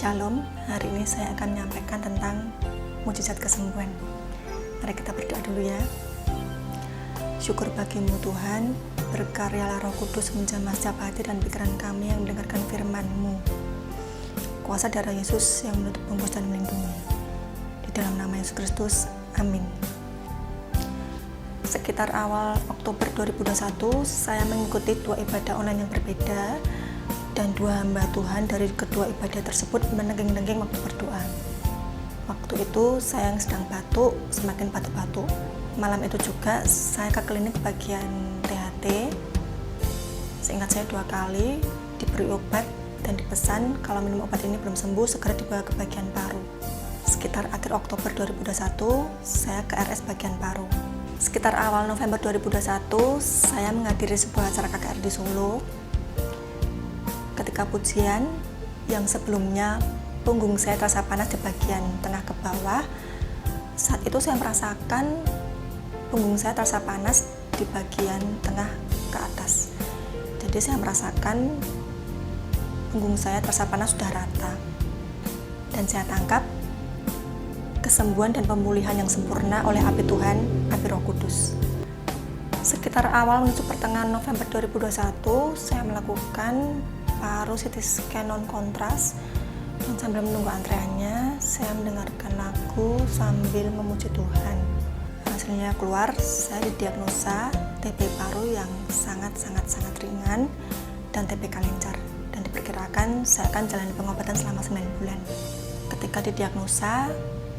Shalom, hari ini saya akan menyampaikan tentang mujizat kesembuhan. Mari kita berdoa dulu ya. Syukur bagimu Tuhan, berkaryalah Roh Kudus menjamah setiap hati dan pikiran kami yang mendengarkan firman-Mu. Kuasa darah Yesus yang menutup bungkus dan melindungi. Di dalam nama Yesus Kristus, amin. Sekitar awal Oktober 2021, saya mengikuti 2 ibadah online yang berbeda, dan 2 hamba Tuhan dari kedua ibadah tersebut menengging-nengging waktu berdoa. Waktu itu saya yang sedang batuk, semakin batuk-batuk. Malam itu juga saya ke klinik bagian THT. Seingat saya 2 kali diberi obat dan dipesan kalau minum obat ini belum sembuh segera dibawa ke bagian paru. Sekitar akhir Oktober 2021 saya ke RS bagian paru. Sekitar awal November 2021 saya menghadiri sebuah acara KKR di Solo. Ketika pujian yang sebelumnya punggung saya terasa panas di bagian tengah ke bawah, saat itu saya merasakan punggung saya terasa panas di bagian tengah ke atas. Jadi saya merasakan punggung saya terasa panas sudah rata, dan saya tangkap kesembuhan dan pemulihan yang sempurna oleh api Tuhan, api Roh Kudus. Sekitar awal menuju pertengahan November 2021 saya melakukan paru CT scan non kontras, dan sambil menunggu antreannya saya mendengarkan lagu sambil memuji Tuhan. Hasilnya keluar, saya didiagnosa TB paru yang sangat ringan dan TBK lancar, dan diperkirakan saya akan jalani pengobatan selama 9 bulan. Ketika didiagnosa,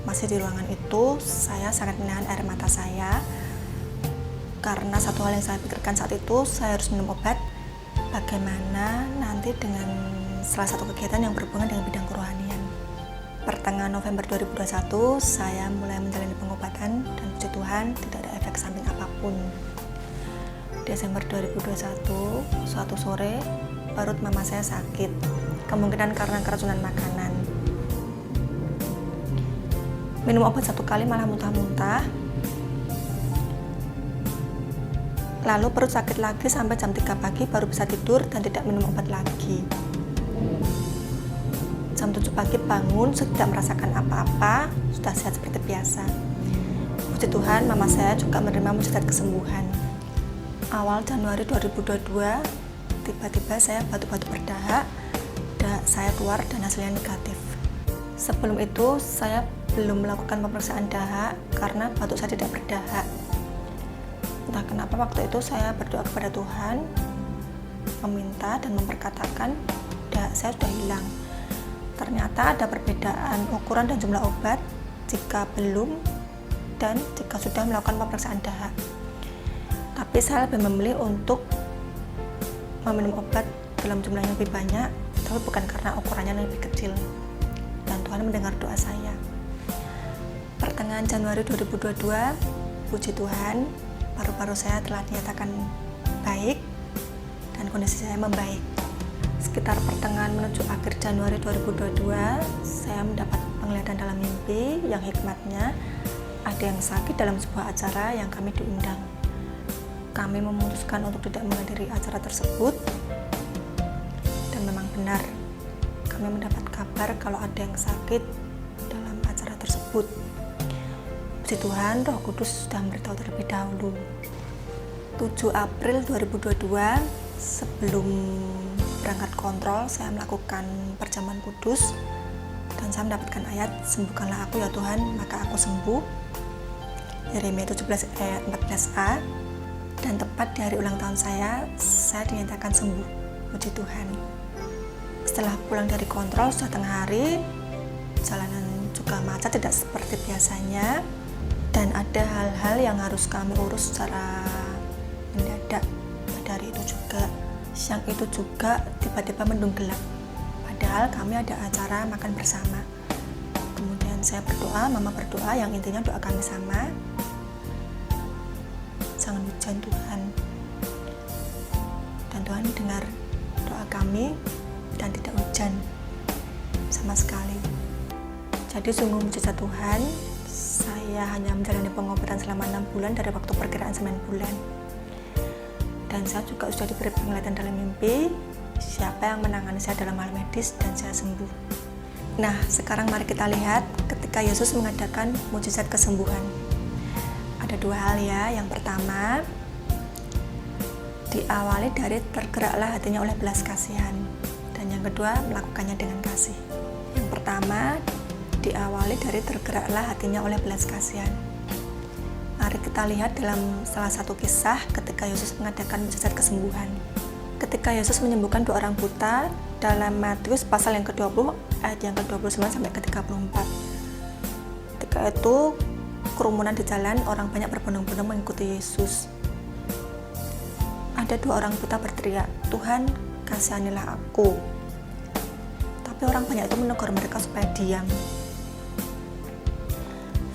masih di ruangan itu, saya sangat menahan air mata saya karena satu hal yang saya pikirkan saat itu, saya harus minum obat. Bagaimana nanti dengan salah satu kegiatan yang berhubungan dengan bidang kerohanian. Pertengahan November 2021 saya mulai menjalani pengobatan, dan puji Tuhan tidak ada efek samping apapun. Desember 2021 suatu sore perut mama saya sakit, kemungkinan karena keracunan makanan. Minum obat 1 kali malah muntah-muntah. Lalu perut sakit lagi sampai jam 3 pagi baru bisa tidur dan tidak minum obat lagi. Jam 7 pagi bangun, tidak merasakan apa-apa, sudah sehat seperti biasa. Puji Tuhan, mama saya juga menerima mujizat kesembuhan. Awal Januari 2022, tiba-tiba saya batuk-batuk berdahak, darah saya keluar dan hasilnya negatif. Sebelum itu, saya belum melakukan pemeriksaan dahak karena batuk saya tidak berdahak. Entah kenapa waktu itu saya berdoa kepada Tuhan, meminta dan memperkatakan dahak saya sudah hilang. Ternyata ada perbedaan ukuran dan jumlah obat jika belum dan jika sudah melakukan pemeriksaan dahak. Tapi saya lebih memilih untuk meminum obat dalam jumlah yang lebih banyak, tapi bukan karena ukurannya lebih kecil. Dan Tuhan mendengar doa saya. Pertengahan Januari 2022, puji Tuhan, paru-paru saya telah dinyatakan baik dan kondisi saya membaik. Sekitar pertengahan menuju akhir Januari 2022, saya mendapat penglihatan dalam mimpi yang hikmatnya ada yang sakit dalam sebuah acara yang kami diundang. Kami memutuskan untuk tidak menghadiri acara tersebut, dan memang benar kami mendapat kabar kalau ada yang sakit dalam acara tersebut. Puji Tuhan, Roh Kudus sudah memberitahu terlebih dahulu. 7 April 2022, sebelum berangkat kontrol, saya melakukan perjamuan kudus, dan saya mendapatkan ayat, sembuhkanlah aku ya Tuhan, maka aku sembuh. Yeremia 17 ayat 14a. Dan tepat di hari ulang tahun saya dinyatakan sembuh. Puji Tuhan. Setelah pulang dari kontrol, sudah tengah hari, jalanan juga macet tidak seperti biasanya, dan ada hal-hal yang harus kami urus secara mendadak pada hari itu juga. Siang itu juga tiba-tiba mendung gelap, padahal kami ada acara makan bersama. Kemudian saya berdoa, mama berdoa, yang intinya doa kami sama, jangan hujan Tuhan. Dan Tuhan dengar doa kami dan tidak hujan sama sekali. Jadi sungguh mujizat Tuhan. Saya hanya menjalani pengobatan selama 6 bulan dari waktu perkiraan 9 bulan. Dan saya juga sudah diberi penglihatan dalam mimpi siapa yang menangani saya dalam hal medis, dan saya sembuh. Nah, sekarang mari kita lihat ketika Yesus mengadakan mukjizat kesembuhan. Ada dua hal ya. Yang pertama, diawali dari tergeraklah hatinya oleh belas kasihan. Dan yang kedua, melakukannya dengan kasih. Yang pertama, diawali dari tergeraklah hatinya oleh belas kasihan. Mari kita lihat dalam salah satu kisah ketika Yesus mengadakan mukjizat kesembuhan. Ketika Yesus menyembuhkan 2 orang buta dalam Matius pasal yang ke-20 ayat yang ke-29 sampai ke-34. Ketika itu kerumunan di jalan, orang banyak berbondong-bondong mengikuti Yesus. Ada 2 orang buta berteriak, "Tuhan, kasihanilah aku." Tapi orang banyak itu menegur mereka supaya diam.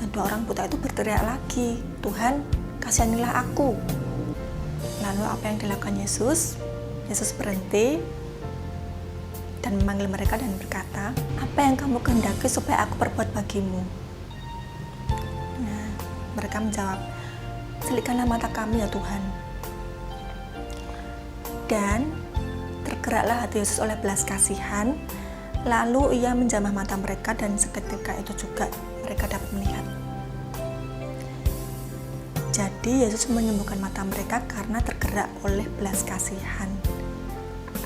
Dan 2 orang buta itu berteriak lagi, "Tuhan, kasihanilah aku." Lalu apa yang dilakukan Yesus? Yesus berhenti dan memanggil mereka dan berkata, "Apa yang kamu kehendaki supaya aku perbuat bagimu?" Nah, mereka menjawab, "Celikkanlah mata kami ya Tuhan." Dan tergeraklah hati Yesus oleh belas kasihan, lalu ia menjamah mata mereka dan seketika itu juga mereka dapat melihat. Jadi Yesus menyembuhkan mata mereka karena tergerak oleh belas kasihan.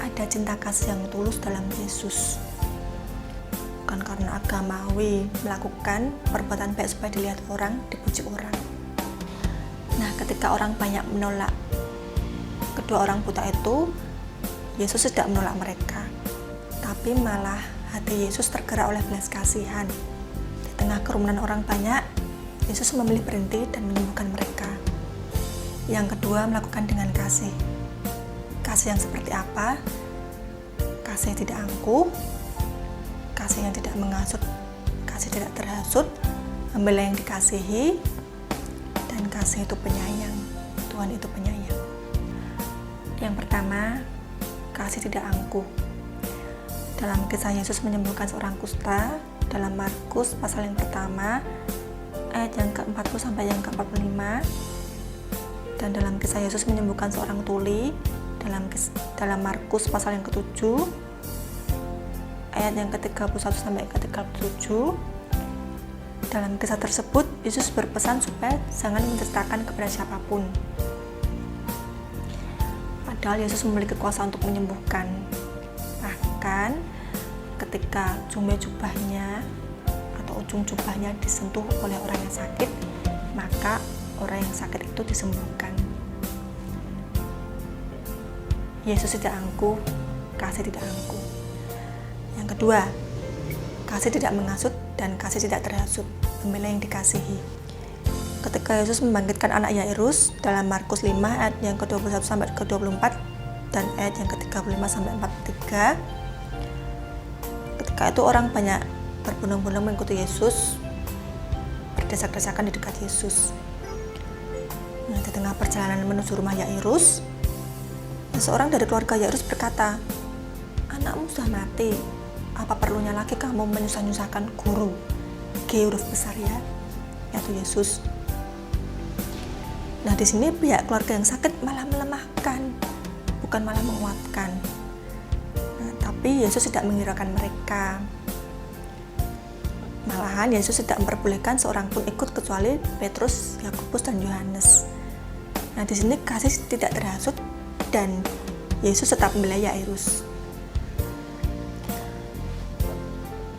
Ada cinta kasih yang tulus dalam Yesus, bukan karena agamawi melakukan perbuatan baik supaya dilihat orang, dipuji orang. Nah, ketika orang banyak menolak kedua orang buta itu, Yesus tidak menolak mereka, tapi malah hati Yesus tergerak oleh belas kasihan. Di tengah kerumunan orang banyak, Yesus memilih berhenti dan menyembuhkan mereka. Yang kedua, melakukan dengan kasih. Kasih yang seperti apa? Kasih yang tidak angkuh, kasih yang tidak menghasut, kasih tidak terhasut, membela yang dikasihi, dan kasih itu penyayang. Tuhan itu penyayang. Yang pertama, kasih tidak angkuh. Dalam kisah Yesus menyembuhkan seorang kusta, dalam Markus pasal yang pertama, ayat yang ke-40 sampai yang ke-45, dan dalam kisah Yesus menyembuhkan seorang tuli, dalam Markus pasal yang ke-7, ayat yang ke-31 sampai ke-37. Dalam kisah tersebut, Yesus berpesan supaya jangan menceritakan kepada siapapun. Padahal Yesus memiliki kuasa untuk menyembuhkan. Bahkan ketika jubahnya atau ujung jubahnya disentuh oleh orang yang sakit, maka orang yang sakit itu disembuhkan. Yesus tidak angkuh, kasih tidak angkuh. Yang kedua, kasih tidak menghasut dan kasih tidak terhasut, membela yang dikasihi. Ketika Yesus membangkitkan anak Yairus dalam Markus 5 ayat yang ke-21 sampai ke-24 dan ayat yang ke-35 sampai 43, ketika itu orang banyak berbondong-bondong mengikuti Yesus, berdesak-desakan di dekat Yesus. Nah, di tengah perjalanan menuju rumah Yairus, seseorang dari keluarga Yairus berkata, "Anakmu sudah mati, apa perlunya lagi kamu menyusah-nyusahkan guru?" G huruf besar ya, yaitu Yesus. Nah, di sini pihak keluarga yang sakit malah melemahkan, bukan malah menguatkan. Nah, tapi Yesus tidak menghiraukan mereka. Malahan Yesus tidak memperbolehkan seorang pun ikut kecuali Petrus, Yakobus, dan Yohanes. Nah, di sini kasih tidak terhasut dan Yesus tetap membela Yairus.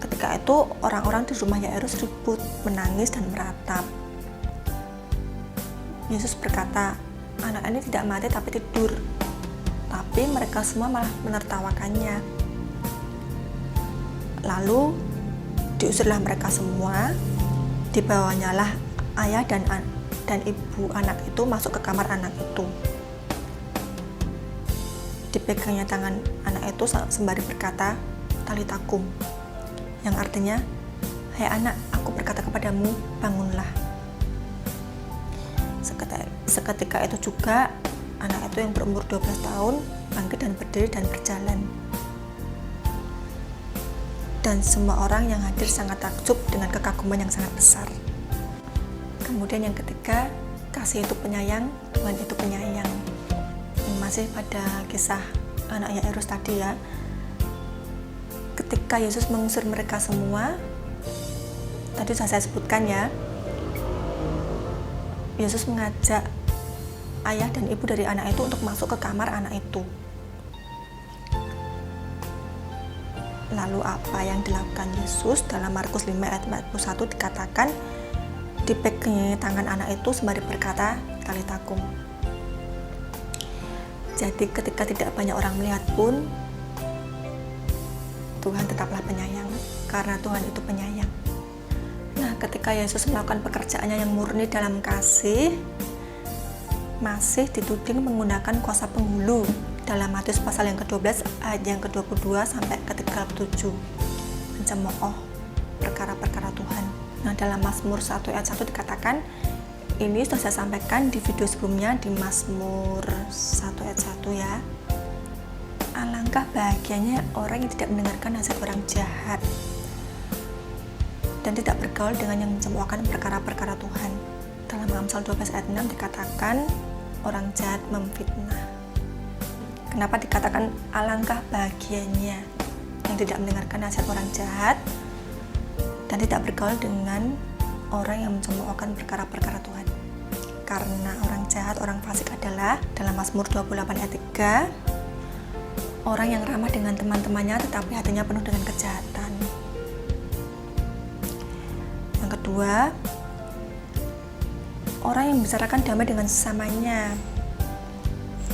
Ketika itu orang-orang di rumah Yairus ribut, menangis, dan meratap. Yesus berkata, "Anak ini tidak mati tapi tidur." Tapi mereka semua malah menertawakannya. Lalu diusirlah mereka semua, dibawanyalah ayah dan ibu anak itu masuk ke kamar anak itu. Dipegangnya tangan anak itu sembari berkata, "Talita kum," yang artinya, "Hai anak, aku berkata kepadamu, bangunlah." Seketika itu juga anak itu yang berumur 12 tahun bangkit dan berdiri dan berjalan. Dan semua orang yang hadir sangat takjub dengan kekaguman yang sangat besar. Kemudian yang ketiga, kasih itu penyayang, Tuhan itu penyayang. Masih pada kisah anak Yairus tadi ya. ketika Yesus mengusir mereka semua, tadi sudah saya sebutkan ya, Yesus mengajak ayah dan ibu dari anak itu untuk masuk ke kamar anak itu. Lalu apa yang dilakukan Yesus? Dalam Markus 5 ayat 41 dikatakan, dipegangi tangan anak itu sembari berkata, Talita kum. Jadi ketika tidak banyak orang melihat pun, Tuhan tetaplah penyayang, karena Tuhan itu penyayang. Nah, ketika Yesus melakukan pekerjaannya yang murni dalam kasih, masih dituding menggunakan kuasa penghulu dalam Matius pasal yang ke-12 ayat yang ke-22 sampai ke-37, mencemooh perkara-perkara Tuhan. Nah, dalam Mazmur 1 ayat 1 dikatakan, ini sudah saya sampaikan di video sebelumnya di Mazmur 1 ayat 1 ya. Alangkah bahagianya orang yang tidak mendengarkan nasihat orang jahat dan tidak bergaul dengan yang mencemoohkan perkara-perkara Tuhan. Dalam Amsal 12 ayat 6 dikatakan, orang jahat memfitnah. Kenapa dikatakan alangkah bahagianya yang tidak mendengarkan nasihat orang jahat dan tidak bergaul dengan orang yang mencemoohkan perkara-perkara Tuhan? Karena orang jahat, orang fasik adalah, dalam Mazmur 28 ayat 3, orang yang ramah dengan teman-temannya tetapi hatinya penuh dengan kejahatan. Yang kedua, orang yang membicarakan damai dengan sesamanya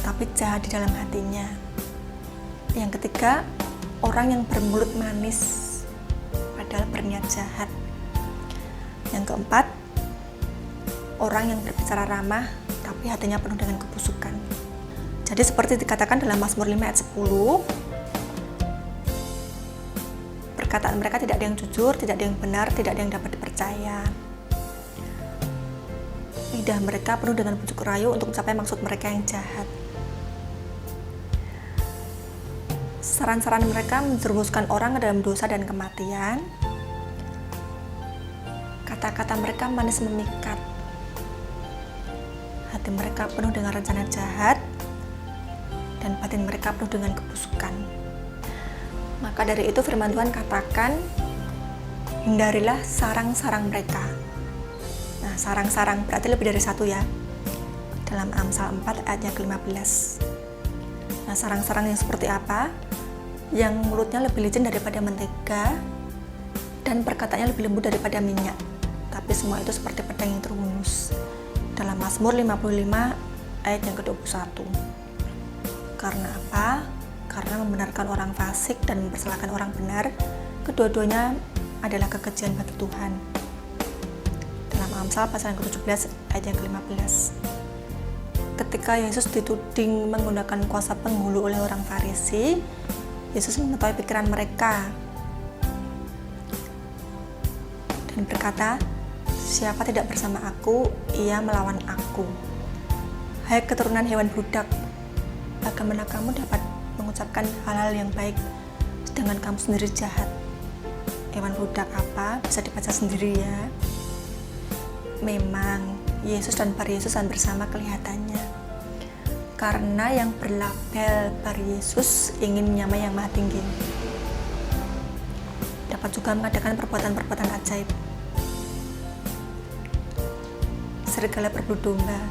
tapi jahat di dalam hatinya. Yang ketiga, orang yang bermulut manis padahal berniat jahat. Yang keempat, orang yang berbicara ramah tapi hatinya penuh dengan kebusukan. Jadi seperti dikatakan dalam Mazmur 5 ayat 10, perkataan mereka tidak ada yang jujur, tidak ada yang benar, tidak ada yang dapat dipercaya. Lidah mereka penuh dengan bujuk rayu untuk mencapai maksud mereka yang jahat. Saran-saran mereka menjerumuskan orang ke dalam dosa dan kematian. Kata-kata mereka manis memikat. Hati mereka penuh dengan rencana jahat dan batin mereka penuh dengan kebusukan. Maka dari itu firman Tuhan katakan, hindarilah sarang-sarang mereka. Nah, sarang-sarang berarti lebih dari satu ya. Dalam Amsal 4 ayat yang ke-15. Nah, sarang-sarang yang seperti apa? Yang mulutnya lebih licin daripada mentega dan perkataannya lebih lembut daripada minyak, tapi semua itu seperti pedang yang terhunus. Dalam Mazmur 55 ayat yang ke-21. Karena apa? Karena membenarkan orang fasik dan mempersalahkan orang benar, kedua-duanya adalah kekejian bagi Tuhan. Dalam Amsal pasal yang ke-17 ayat yang ke-15. Ketika Yesus dituding menggunakan kuasa penghulu oleh orang Farisi, Yesus mengetahui pikiran mereka dan berkata, siapa tidak bersama aku, ia melawan aku. Hai keturunan hewan budak, bagaimana kamu dapat mengucapkan hal-hal yang baik sedangkan kamu sendiri jahat? Hewan budak apa? Bisa dibaca sendiri ya. Memang Yesus dan Bar Yesus bersama kelihatannya, karena yang berlabel Bar Yesus ingin menyamai yang maha tinggi. Dapat juga mengadakan perbuatan-perbuatan ajaib. Serigala berbulu domba,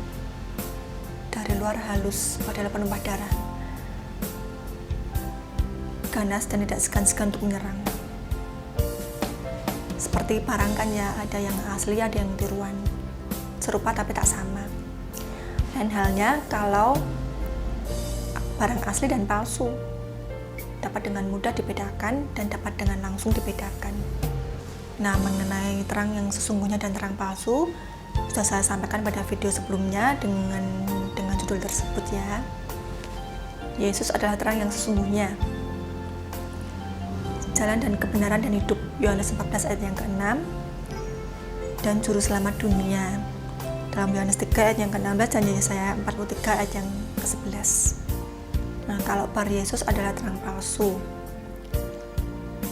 dari luar halus padahal penumpah darah, ganas dan tidak segan-segan untuk menyerang. Seperti barangkan ya, ada yang asli, ada yang tiruan, serupa tapi tak sama. Lain halnya kalau barang asli dan palsu, dapat dengan mudah dibedakan dan dapat dengan langsung dibedakan. Nah, mengenai terang yang sesungguhnya dan terang palsu sudah saya sampaikan pada video sebelumnya dengan judul tersebut ya. Yesus adalah terang yang sesungguhnya, jalan dan kebenaran dan hidup, Yohanes 14 ayat yang ke-6, dan juru selamat dunia dalam Yohanes 3 ayat yang ke-16 dan Yesaya 43 ayat yang ke-11. Nah, kalau Bar Yesus adalah terang palsu,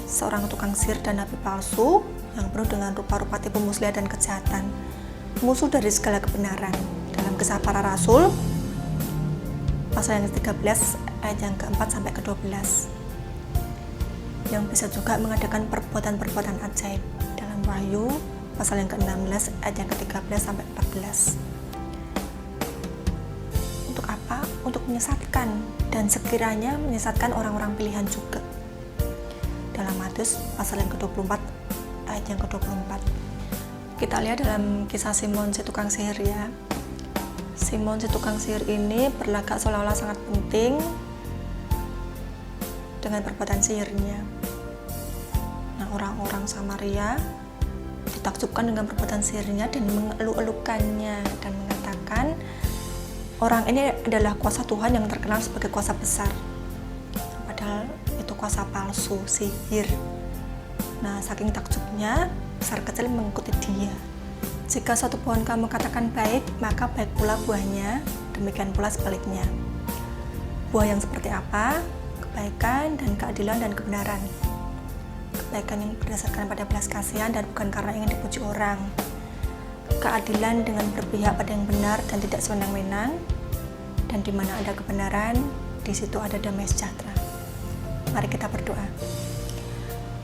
seorang tukang sihir dan nabi palsu yang penuh dengan rupa-rupa tipu muslihat dan kejahatan, musuh dari segala kebenaran. Dalam Kisah Para Rasul pasal yang ke-13 ayat yang ke-4 sampai ke-12. yang bisa juga mengadakan perbuatan-perbuatan ajaib dalam Wahyu pasal yang ke-16 ayat yang ke-13 sampai 14. Untuk apa? Untuk menyesatkan, dan sekiranya menyesatkan orang-orang pilihan juga. Dalam Matius pasal yang ke-24 ayat yang ke-24. Kita lihat dalam kisah Simon si tukang sihir ya. Simon si tukang sihir ini berlagak seolah-olah sangat penting dengan perbuatan sihirnya. Nah, orang-orang Samaria ditakjubkan dengan perbuatan sihirnya dan mengeluh-elukannya dan mengatakan orang ini adalah kuasa Tuhan yang terkenal sebagai kuasa besar, padahal itu kuasa palsu, sihir. Nah, saking takjubnya, besar kecil mengikuti dia. Jika suatu pohon kamu katakan baik, maka baik pula buahnya, demikian pula sebaliknya. Buah yang seperti apa? Kebaikan dan keadilan dan kebenaran. Kebaikan yang berdasarkan pada belas kasihan dan bukan karena ingin dipuji orang. Keadilan dengan berpihak pada yang benar dan tidak sewenang-wenang. Dan di mana ada kebenaran, di situ ada damai sejahtera. Mari kita berdoa.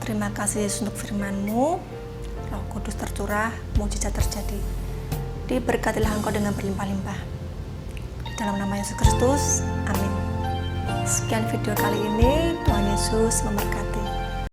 Terima kasih Yesus untuk firman-Mu. Roh Kudus tercurah, mukjizat terjadi. Diberkatilah Engkau dengan berlimpah-limpah. Di dalam nama Yesus Kristus, amin. Sekian video kali ini, Tuhan Yesus memberkati.